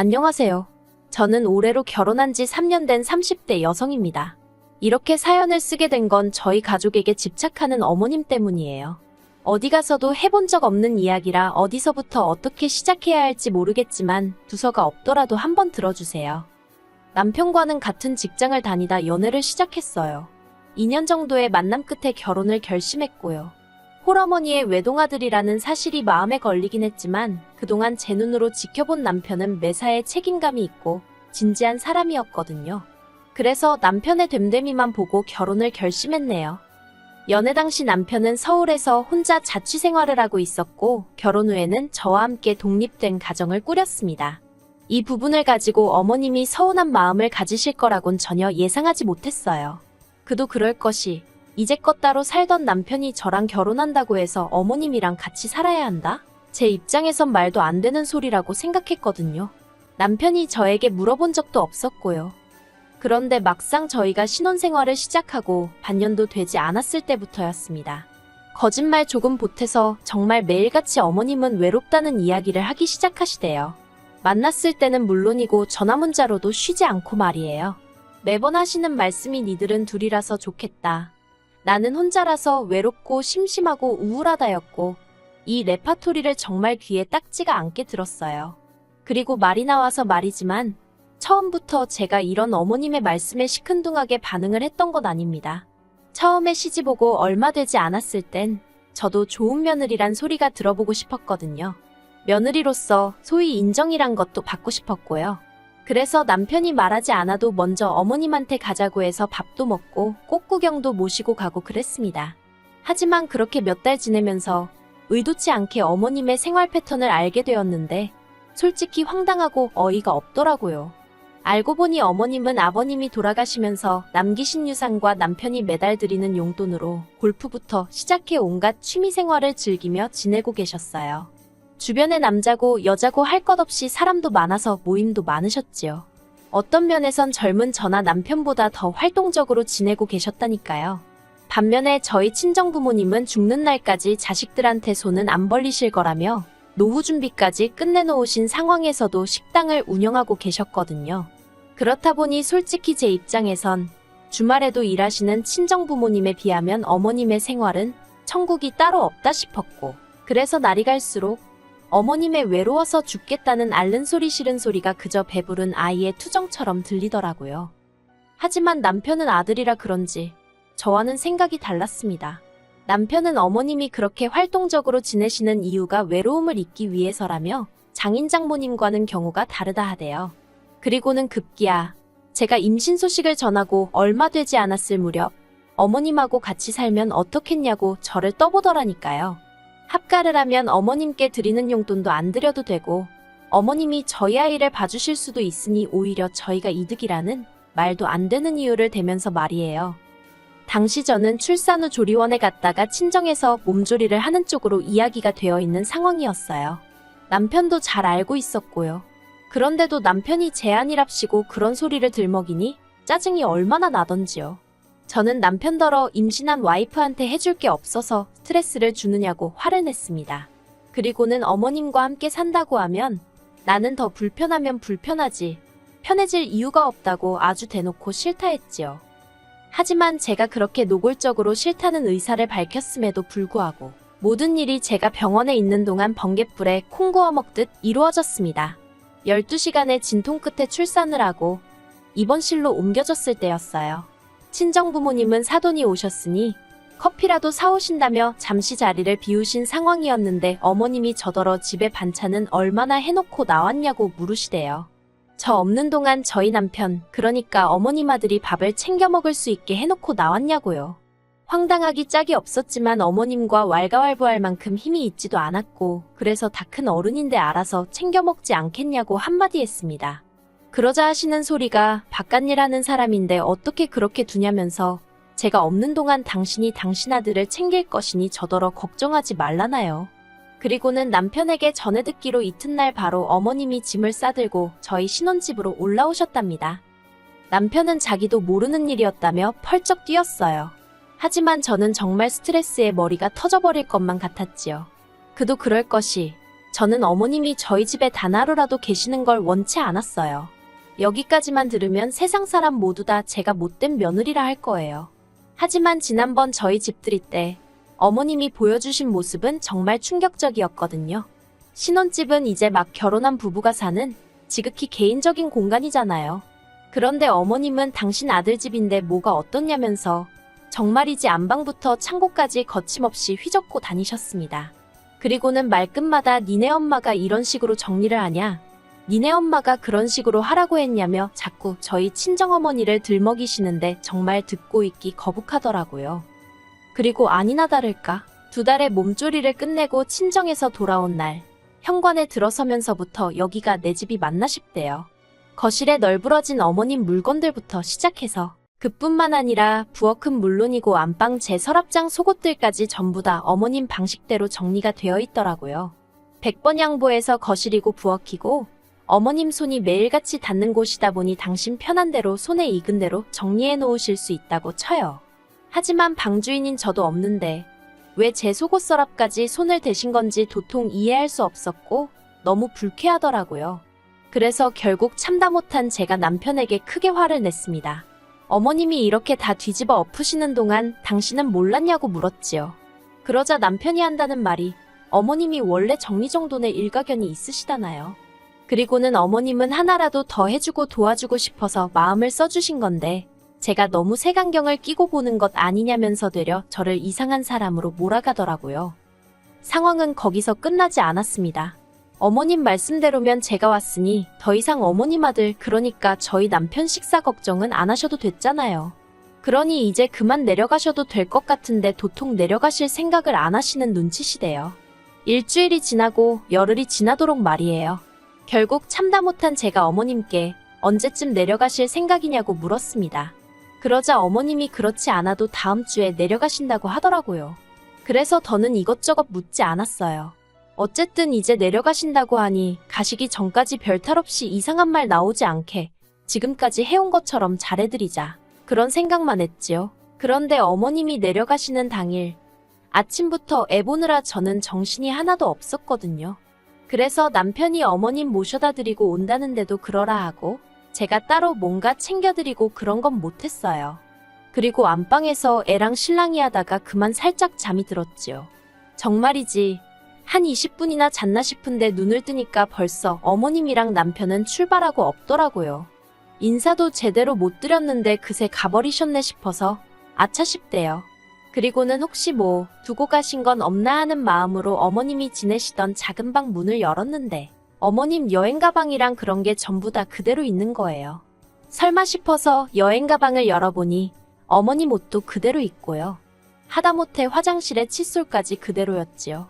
안녕하세요. 저는 올해로 결혼한 지 3년 된 30대 여성입니다. 이렇게 사연을 쓰게 된 건 저희 가족에게 집착하는 어머님 때문이에요. 어디 가서도 해본 적 없는 이야기라 어디서부터 어떻게 시작해야 할지 모르겠지만 두서가 없더라도 한번 들어주세요. 남편과는 같은 직장을 다니다 연애를 시작했어요. 2년 정도의 만남 끝에 결혼을 결심했고요. 홀어머니의 외동아들이라는 사실이 마음에 걸리긴 했지만 그동안 제 눈으로 지켜본 남편은 매사에 책임감이 있고 진지한 사람이었거든요. 그래서 남편의 됨됨이만 보고 결혼을 결심했네요. 연애 당시 남편은 서울에서 혼자 자취생활을 하고 있었고 결혼 후에는 저와 함께 독립된 가정을 꾸렸습니다. 이 부분을 가지고 어머님이 서운한 마음을 가지실 거라곤 전혀 예상하지 못했어요. 그도 그럴 것이 이제껏 따로 살던 남편이 저랑 결혼한다고 해서 어머님이랑 같이 살아야 한다? 제 입장에선 말도 안 되는 소리라고 생각했거든요. 남편이 저에게 물어본 적도 없었고요. 그런데 막상 저희가 신혼생활을 시작하고 반년도 되지 않았을 때부터였습니다. 거짓말 조금 보태서 정말 매일같이 어머님은 외롭다는 이야기를 하기 시작하시대요. 만났을 때는 물론이고 전화 문자로도 쉬지 않고 말이에요. 매번 하시는 말씀이 니들은 둘이라서 좋겠다. 나는 혼자라서 외롭고 심심하고 우울하다였고 이 레파토리를 정말 귀에 딱지가 않게 들었어요. 그리고 말이 나와서 말이지만 처음부터 제가 이런 어머님의 말씀에 시큰둥하게 반응을 했던 건 아닙니다. 처음에 시집오고 얼마 되지 않았을 땐 저도 좋은 며느리란 소리가 들어보고 싶었거든요. 며느리로서 소위 인정이란 것도 받고 싶었고요. 그래서 남편이 말하지 않아도 먼저 어머님한테 가자고 해서 밥도 먹고 꽃구경도 모시고 가고 그랬습니다. 하지만 그렇게 몇 달 지내면서 의도치 않게 어머님의 생활 패턴을 알게 되었는데 솔직히 황당하고 어이가 없더라고요. 알고 보니 어머님은 아버님이 돌아가시면서 남기신 유산과 남편이 매달 드리는 용돈으로 골프부터 시작해 온갖 취미생활을 즐기며 지내고 계셨어요. 주변에 남자고 여자고 할 것 없이 사람도 많아서 모임도 많으셨지요. 어떤 면에선 젊은 저나 남편보다 더 활동적으로 지내고 계셨다니까요. 반면에 저희 친정부모님은 죽는 날까지 자식들한테 손은 안 벌리실 거라며 노후 준비까지 끝내놓으신 상황에서도 식당을 운영하고 계셨거든요. 그렇다 보니 솔직히 제 입장에선 주말에도 일하시는 친정부모님에 비하면 어머님의 생활은 천국이 따로 없다 싶었고 그래서 날이 갈수록 어머님의 외로워서 죽겠다는 앓는 소리 싫은 소리가 그저 배부른 아이의 투정처럼 들리더라고요. 하지만 남편은 아들이라 그런지 저와는 생각이 달랐습니다. 남편은 어머님이 그렇게 활동적으로 지내시는 이유가 외로움을 잊기 위해서라며 장인 장모님과는 경우가 다르다 하대요. 그리고는 급기야 제가 임신 소식을 전하고 얼마 되지 않았을 무렵 어머님하고 같이 살면 어떻겠냐고 저를 떠보더라니까요. 합가를 하면 어머님께 드리는 용돈도 안 드려도 되고 어머님이 저희 아이를 봐주실 수도 있으니 오히려 저희가 이득이라는 말도 안 되는 이유를 대면서 말이에요. 당시 저는 출산 후 조리원에 갔다가 친정에서 몸조리를 하는 쪽으로 이야기가 되어 있는 상황이었어요. 남편도 잘 알고 있었고요. 그런데도 남편이 제안이랍시고 그런 소리를 들먹이니 짜증이 얼마나 나던지요. 저는 남편더러 임신한 와이프한테 해줄 게 없어서 스트레스를 주느냐고 화를 냈습니다. 그리고는 어머님과 함께 산다고 하면 나는 더 불편하면 불편하지 편해질 이유가 없다고 아주 대놓고 싫다 했지요. 하지만 제가 그렇게 노골적으로 싫다는 의사를 밝혔음에도 불구하고 모든 일이 제가 병원에 있는 동안 번갯불에 콩 구워 먹듯 이루어졌습니다. 12시간의 진통 끝에 출산을 하고 입원실로 옮겨졌을 때였어요. 친정부모님은 사돈이 오셨으니 커피라도 사오신다며 잠시 자리를 비우신 상황이었는데 어머님이 저더러 집에 반찬은 얼마나 해놓고 나왔냐고 물으시대요. 저 없는 동안 저희 남편, 그러니까 어머님 아들이 밥을 챙겨 먹을 수 있게 해놓고 나왔냐고요. 황당하기 짝이 없었지만 어머님과 왈가왈부할 만큼 힘이 있지도 않았고 그래서 다 큰 어른인데 알아서 챙겨 먹지 않겠냐고 한마디 했습니다. 그러자 하시는 소리가 바깥일 하는 사람인데 어떻게 그렇게 두냐면서 제가 없는 동안 당신이 당신 아들을 챙길 것이니 저더러 걱정하지 말라나요. 그리고는 남편에게 전해 듣기로 이튿날 바로 어머님이 짐을 싸들고 저희 신혼집으로 올라오셨답니다. 남편은 자기도 모르는 일이었다며 펄쩍 뛰었어요. 하지만 저는 정말 스트레스에 머리가 터져버릴 것만 같았지요. 그도 그럴 것이 저는 어머님이 저희 집에 단 하루라도 계시는 걸 원치 않았어요. 여기까지만 들으면 세상 사람 모두 다 제가 못된 며느리라 할 거예요. 하지만 지난번 저희 집들이 때 어머님이 보여주신 모습은 정말 충격적이었거든요. 신혼집은 이제 막 결혼한 부부가 사는 지극히 개인적인 공간이잖아요. 그런데 어머님은 당신 아들 집인데 뭐가 어떻냐면서 정말이지 안방부터 창고까지 거침없이 휘젓고 다니셨습니다. 그리고는 말끝마다 니네 엄마가 이런 식으로 정리를 하냐? 니네 엄마가 그런 식으로 하라고 했냐며 자꾸 저희 친정어머니를 들먹이시는데 정말 듣고 있기 거북하더라고요. 그리고 아니나 다를까 2달의 몸조리를 끝내고 친정에서 돌아온 날 현관에 들어서면서부터 여기가 내 집이 맞나 싶대요. 거실에 널브러진 어머님 물건들부터 시작해서 그뿐만 아니라 부엌은 물론이고 안방 제 서랍장 속옷들까지 전부 다 어머님 방식대로 정리가 되어 있더라고요. 100번 양보해서 거실이고 부엌이고 어머님 손이 매일같이 닿는 곳이다 보니 당신 편한 대로 손에 익은 대로 정리해 놓으실 수 있다고 쳐요. 하지만 방주인인 저도 없는데 왜 제 속옷 서랍까지 손을 대신 건지 도통 이해할 수 없었고 너무 불쾌하더라고요. 그래서 결국 참다 못한 제가 남편에게 크게 화를 냈습니다. 어머님이 이렇게 다 뒤집어 엎으시는 동안 당신은 몰랐냐고 물었지요. 그러자 남편이 한다는 말이 어머님이 원래 정리정돈에 일가견이 있으시다나요. 그리고는 어머님은 하나라도 더 해주고 도와주고 싶어서 마음을 써주신 건데 제가 너무 색안경을 끼고 보는 것 아니냐면서 되려 저를 이상한 사람으로 몰아가더라고요. 상황은 거기서 끝나지 않았습니다. 어머님 말씀대로면 제가 왔으니 더 이상 어머님 아들 그러니까 저희 남편 식사 걱정은 안 하셔도 됐잖아요. 그러니 이제 그만 내려가셔도 될 것 같은데 도통 내려가실 생각을 안 하시는 눈치시대요. 일주일이 지나고 열흘이 지나도록 말이에요. 결국 참다 못한 제가 어머님께 언제쯤 내려가실 생각이냐고 물었습니다. 그러자 어머님이 그렇지 않아도 다음 주에 내려가신다고 하더라고요. 그래서 더는 이것저것 묻지 않았어요. 어쨌든 이제 내려가신다고 하니 가시기 전까지 별탈 없이 이상한 말 나오지 않게 지금까지 해온 것처럼 잘해드리자. 그런 생각만 했지요. 그런데 어머님이 내려가시는 당일 아침부터 애 보느라 저는 정신이 하나도 없었거든요. 그래서 남편이 어머님 모셔다 드리고 온다는데도 그러라 하고 제가 따로 뭔가 챙겨드리고 그런 건 못했어요. 그리고 안방에서 애랑 신랑이 하다가 그만 살짝 잠이 들었지요. 정말이지 한 20분이나 잤나 싶은데 눈을 뜨니까 벌써 어머님이랑 남편은 출발하고 없더라고요. 인사도 제대로 못 드렸는데 그새 가버리셨네 싶어서 아차 싶대요. 그리고는 혹시 뭐 두고 가신 건 없나 하는 마음으로 어머님이 지내시던 작은 방 문을 열었는데 어머님 여행 가방이랑 그런 게 전부 다 그대로 있는 거예요. 설마 싶어서 여행 가방을 열어보니 어머님 옷도 그대로 있고요. 하다못해 화장실에 칫솔까지 그대로였지요.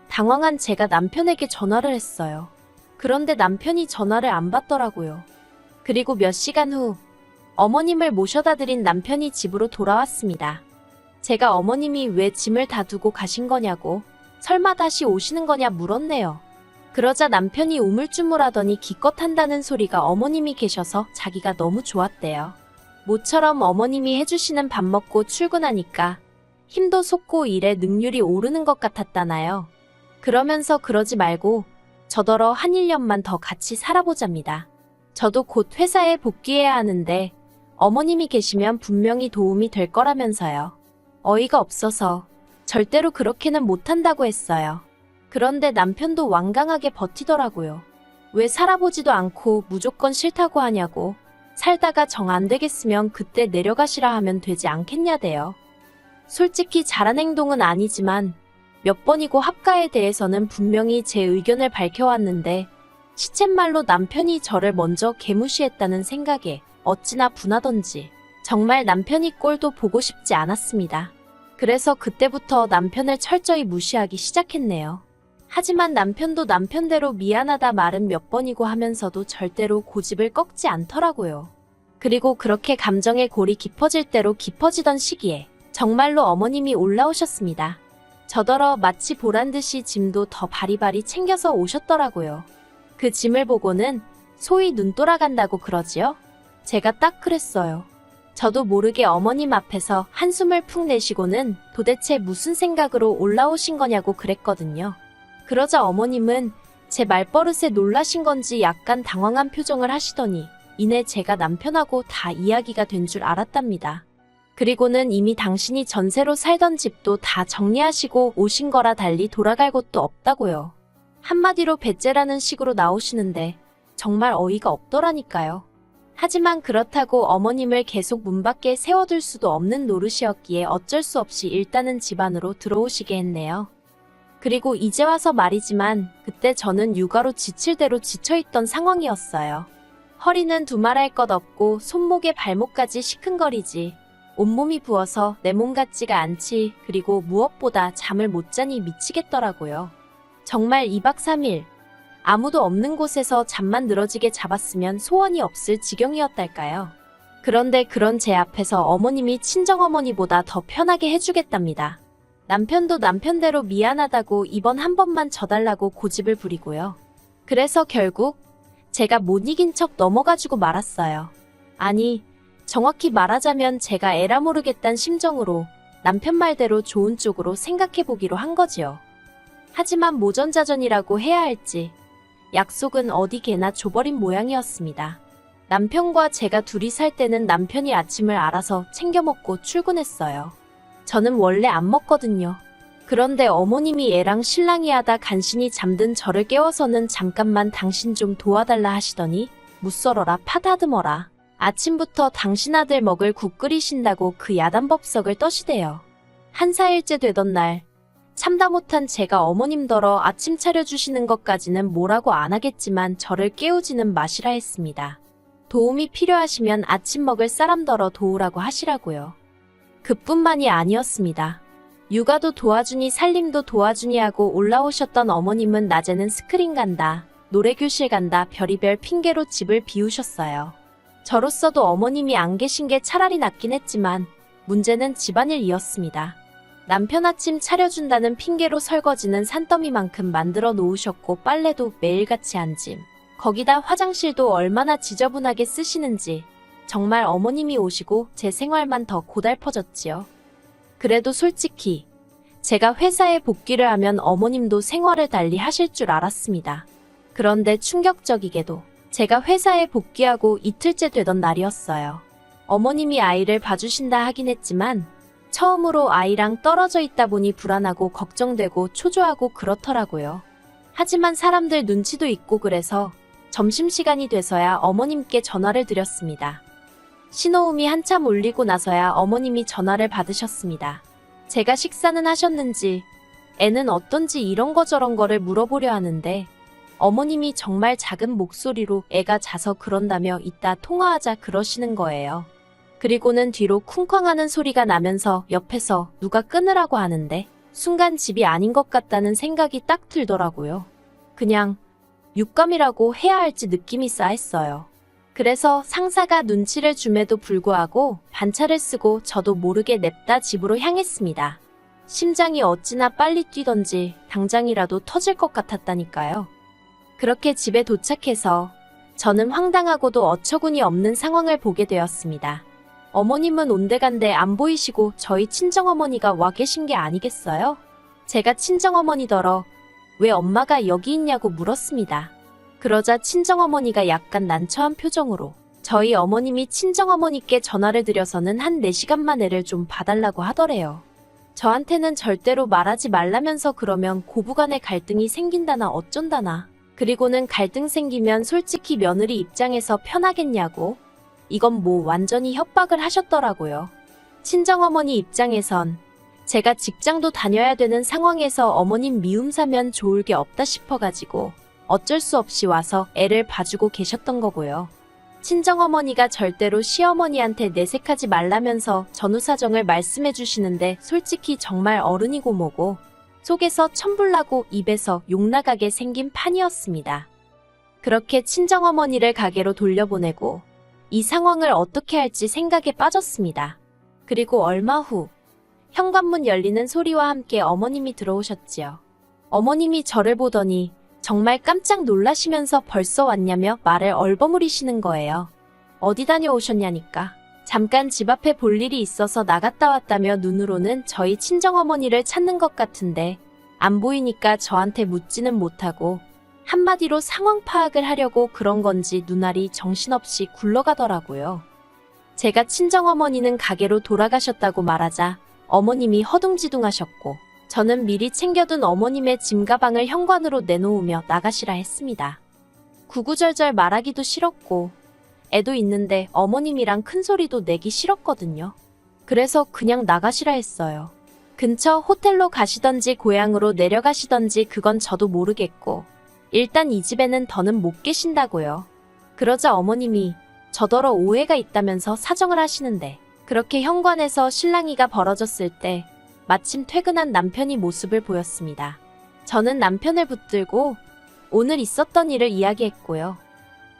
당황한 제가 남편에게 전화를 했어요. 그런데 남편이 전화를 안 받더라고요. 그리고 몇 시간 후 어머님을 모셔다 드린 남편이 집으로 돌아왔습니다. 제가 어머님이 왜 짐을 다 두고 가신 거냐고 설마 다시 오시는 거냐 물었네요. 그러자 남편이 우물쭈물하더니 기껏 한다는 소리가 어머님이 계셔서 자기가 너무 좋았대요. 모처럼 어머님이 해주시는 밥 먹고 출근하니까 힘도 솟고 일에 능률이 오르는 것 같았다나요. 그러면서 그러지 말고 저더러 한 1년만 더 같이 살아보잡니다. 저도 곧 회사에 복귀해야 하는데 어머님이 계시면 분명히 도움이 될 거라면서요. 어이가 없어서 절대로 그렇게는 못한다고 했어요. 그런데 남편도 완강하게 버티더라고요. 왜 살아보지도 않고 무조건 싫다고 하냐고. 살다가 정 안 되겠으면 그때 내려가시라 하면 되지 않겠냐대요. 솔직히 잘한 행동은 아니지만 몇 번이고 합가에 대해서는 분명히 제 의견을 밝혀왔는데 시쳇말로 남편이 저를 먼저 개무시했다는 생각에 어찌나 분하던지 정말 남편이 꼴도 보고 싶지 않았습니다. 그래서 그때부터 남편을 철저히 무시하기 시작했네요. 하지만 남편도 남편대로 미안하다 말은 몇 번이고 하면서도 절대로 고집을 꺾지 않더라고요. 그리고 그렇게 감정의 골이 깊어질 대로 깊어지던 시기에 정말로 어머님이 올라오셨습니다. 저더러 마치 보란듯이 짐도 더 바리바리 챙겨서 오셨더라고요. 그 짐을 보고는 소위 눈 돌아간다고 그러지요? 제가 딱 그랬어요. 저도 모르게 어머님 앞에서 한숨을 푹 내쉬고는 도대체 무슨 생각으로 올라오신 거냐고 그랬거든요. 그러자 어머님은 제 말버릇에 놀라신 건지 약간 당황한 표정을 하시더니 이내 제가 남편하고 다 이야기가 된 줄 알았답니다. 그리고는 이미 당신이 전세로 살던 집도 다 정리하시고 오신 거라 달리 돌아갈 곳도 없다고요. 한마디로 배째라는 식으로 나오시는데 정말 어이가 없더라니까요. 하지만 그렇다고 어머님을 계속 문 밖에 세워둘 수도 없는 노릇이었기에 어쩔 수 없이 일단은 집 안으로 들어오시게 했네요. 그리고 이제 와서 말이지만 그때 저는 육아로 지칠 대로 지쳐있던 상황이었어요. 허리는 두말할 것 없고 손목에 발목까지 시큰거리지. 온몸이 부어서 내 몸 같지가 않지. 그리고 무엇보다 잠을 못 자니 미치겠더라고요. 정말 2박 3일 아무도 없는 곳에서 잠만 늘어지게 잡았으면 소원이 없을 지경이었달까요. 그런데 그런 제 앞에서 어머님이 친정어머니보다 더 편하게 해주겠답니다. 남편도 남편대로 미안하다고 이번 한 번만 져달라고 고집을 부리고요. 그래서 결국 제가 못 이긴 척 넘어가지고 말았어요. 아니, 정확히 말하자면 제가 에라 모르겠단 심정으로 남편 말대로 좋은 쪽으로 생각해보기로 한 거지요. 하지만 모전자전이라고 해야 할지 약속은 어디 개나 줘버린 모양이었습니다. 남편과 제가 둘이 살 때는 남편이 아침을 알아서 챙겨 먹고 출근했어요. 저는 원래 안 먹거든요. 그런데 어머님이 애랑 신랑이 하다 간신히 잠든 저를 깨워서는 잠깐만 당신 좀 도와달라 하시더니 무썰어라 파다듬어라. 아침부터 당신 아들 먹을 국 끓이신다고 그 야단법석을 떠시대요. 한 4일째 되던 날 참다 못한 제가 어머님더러 아침 차려주시는 것까지는 뭐라고 안 하겠지만 저를 깨우지는 마시라 했습니다. 도움이 필요하시면 아침 먹을 사람더러 도우라고 하시라고요. 그뿐만이 아니었습니다. 육아도 도와주니 살림도 도와주니 하고 올라오셨던 어머님은 낮에는 스크린 간다, 노래교실 간다 별의별 핑계로 집을 비우셨어요. 저로서도 어머님이 안 계신 게 차라리 낫긴 했지만 문제는 집안일이었습니다. 남편 아침 차려준다는 핑계로 설거지는 산더미만큼 만들어 놓으셨고 빨래도 매일같이 한 짐. 거기다 화장실도 얼마나 지저분하게 쓰시는지 정말 어머님이 오시고 제 생활만 더 고달퍼졌지요. 그래도 솔직히 제가 회사에 복귀를 하면 어머님도 생활을 달리 하실 줄 알았습니다. 그런데 충격적이게도 제가 회사에 복귀하고 이틀째 되던 날이었어요. 어머님이 아이를 봐주신다 하긴 했지만 처음으로 아이랑 떨어져 있다 보니 불안하고 걱정되고 초조하고 그렇더라고요. 하지만 사람들 눈치도 있고 그래서 점심시간이 돼서야 어머님께 전화를 드렸습니다. 신호음이 한참 울리고 나서야 어머님이 전화를 받으셨습니다. 제가 식사는 하셨는지, 애는 어떤지 이런 거 저런 거를 물어보려 하는데 어머님이 정말 작은 목소리로 애가 자서 그런다며 이따 통화하자 그러시는 거예요. 그리고는 뒤로 쿵쾅하는 소리가 나면서 옆에서 누가 끊으라고 하는데 순간 집이 아닌 것 같다는 생각이 딱 들더라고요. 그냥 육감이라고 해야 할지 느낌이 싸했어요. 그래서 상사가 눈치를 줌에도 불구하고 반차를 쓰고 저도 모르게 냅다 집으로 향했습니다. 심장이 어찌나 빨리 뛰던지 당장이라도 터질 것 같았다니까요. 그렇게 집에 도착해서 저는 황당하고도 어처구니 없는 상황을 보게 되었습니다. 어머님은 온데간데 안 보이시고 저희 친정어머니가 와 계신 게 아니겠어요? 제가 친정어머니더러 왜 엄마가 여기 있냐고 물었습니다. 그러자 친정어머니가 약간 난처한 표정으로 저희 어머님이 친정어머니께 전화를 드려서는 한 4시간 만에 애를 좀 봐달라고 하더래요. 저한테는 절대로 말하지 말라면서 그러면 고부간의 갈등이 생긴다나 어쩐다나. 그리고는 갈등 생기면 솔직히 며느리 입장에서 편하겠냐고. 이건 뭐 완전히 협박을 하셨더라고요. 친정어머니 입장에선 제가 직장도 다녀야 되는 상황에서 어머님 미움 사면 좋을 게 없다 싶어가지고 어쩔 수 없이 와서 애를 봐주고 계셨던 거고요. 친정어머니가 절대로 시어머니한테 내색하지 말라면서 전후 사정을 말씀해 주시는데 솔직히 정말 어른이고 뭐고 속에서 천불나고 입에서 욕나가게 생긴 판이었습니다. 그렇게 친정어머니를 가게로 돌려보내고 이 상황을 어떻게 할지 생각에 빠졌습니다. 그리고 얼마 후 현관문 열리는 소리와 함께 어머님이 들어오셨지요. 어머님이 저를 보더니 정말 깜짝 놀라시면서 벌써 왔냐며 말을 얼버무리시는 거예요. 어디 다녀오셨냐니까. 잠깐 집 앞에 볼 일이 있어서 나갔다 왔다며 눈으로는 저희 친정어머니를 찾는 것 같은데 안 보이니까 저한테 묻지는 못하고 한마디로 상황 파악을 하려고 그런 건지 눈알이 정신없이 굴러가더라고요. 제가 친정어머니는 가게로 돌아가셨다고 말하자 어머님이 허둥지둥하셨고 저는 미리 챙겨둔 어머님의 짐가방을 현관으로 내놓으며 나가시라 했습니다. 구구절절 말하기도 싫었고 애도 있는데 어머님이랑 큰 소리도 내기 싫었거든요. 그래서 그냥 나가시라 했어요. 근처 호텔로 가시던지 고향으로 내려가시던지 그건 저도 모르겠고 일단 이 집에는 더는 못 계신다고요. 그러자 어머님이 저더러 오해가 있다면서 사정을 하시는데 그렇게 현관에서 실랑이가 벌어졌을 때 마침 퇴근한 남편이 모습을 보였습니다. 저는 남편을 붙들고 오늘 있었던 일을 이야기했고요.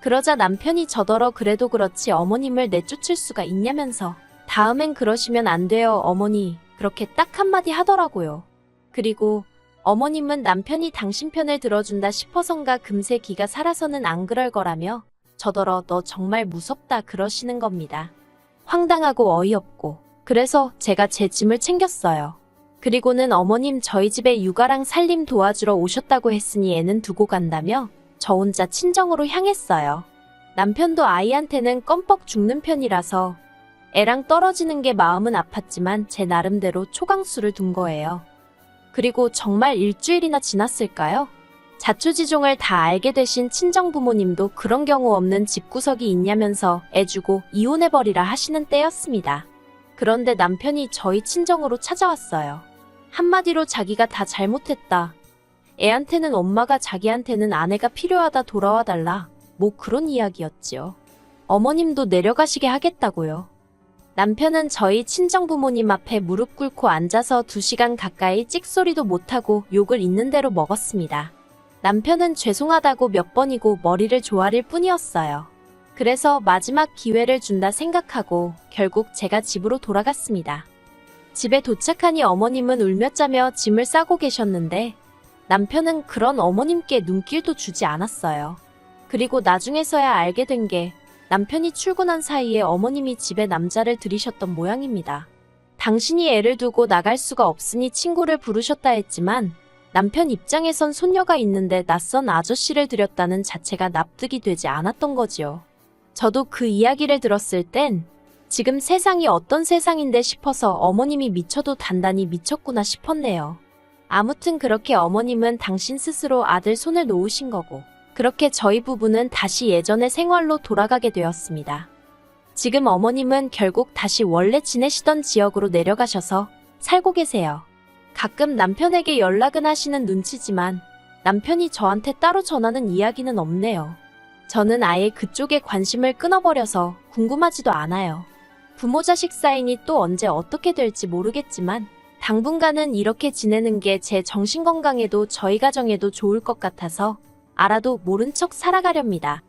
그러자 남편이 저더러 그래도 그렇지 어머님을 내쫓을 수가 있냐면서 다음엔 그러시면 안 돼요 어머니 그렇게 딱 한마디 하더라고요. 그리고 어머님은 남편이 당신 편을 들어준다 싶어선가 금세 기가 살아서는 안 그럴 거라며 저더러 너 정말 무섭다 그러시는 겁니다. 황당하고 어이없고 그래서 제가 제 짐을 챙겼어요. 그리고는 어머님 저희 집에 육아랑 살림 도와주러 오셨다고 했으니 애는 두고 간다며 저 혼자 친정으로 향했어요. 남편도 아이한테는 껌뻑 죽는 편이라서 애랑 떨어지는 게 마음은 아팠지만 제 나름대로 초강수를 둔 거예요. 그리고 정말 일주일이나 지났을까요? 자초지종을 다 알게 되신 친정부모님도 그런 경우 없는 집구석이 있냐면서 애 주고 이혼해버리라 하시는 때였습니다. 그런데 남편이 저희 친정으로 찾아왔어요. 한마디로 자기가 다 잘못했다. 애한테는 엄마가 자기한테는 아내가 필요하다 돌아와달라. 뭐 그런 이야기였지요. 어머님도 내려가시게 하겠다고요. 남편은 저희 친정부모님 앞에 무릎 꿇고 앉아서 2시간 가까이 찍소리도 못하고 욕을 있는 대로 먹었습니다. 남편은 죄송하다고 몇 번이고 머리를 조아릴 뿐이었어요. 그래서 마지막 기회를 준다 생각하고 결국 제가 집으로 돌아갔습니다. 집에 도착하니 어머님은 울며 짜며 짐을 싸고 계셨는데 남편은 그런 어머님께 눈길도 주지 않았어요. 그리고 나중에서야 알게 된 게 남편이 출근한 사이에 어머님이 집에 남자를 들이셨던 모양입니다. 당신이 애를 두고 나갈 수가 없으니 친구를 부르셨다 했지만 남편 입장에선 손녀가 있는데 낯선 아저씨를 들였다는 자체가 납득이 되지 않았던 거지요. 저도 그 이야기를 들었을 땐 지금 세상이 어떤 세상인데 싶어서 어머님이 미쳐도 단단히 미쳤구나 싶었네요. 아무튼 그렇게 어머님은 당신 스스로 아들 손을 놓으신 거고 그렇게 저희 부부는 다시 예전의 생활로 돌아가게 되었습니다. 지금 어머님은 결국 다시 원래 지내시던 지역으로 내려가셔서 살고 계세요. 가끔 남편에게 연락은 하시는 눈치지만 남편이 저한테 따로 전하는 이야기는 없네요. 저는 아예 그쪽에 관심을 끊어버려서 궁금하지도 않아요. 부모 자식 사이니 또 언제 어떻게 될지 모르겠지만 당분간은 이렇게 지내는 게 제 정신건강에도 저희 가정에도 좋을 것 같아서 알아도 모른 척 살아가렵니다.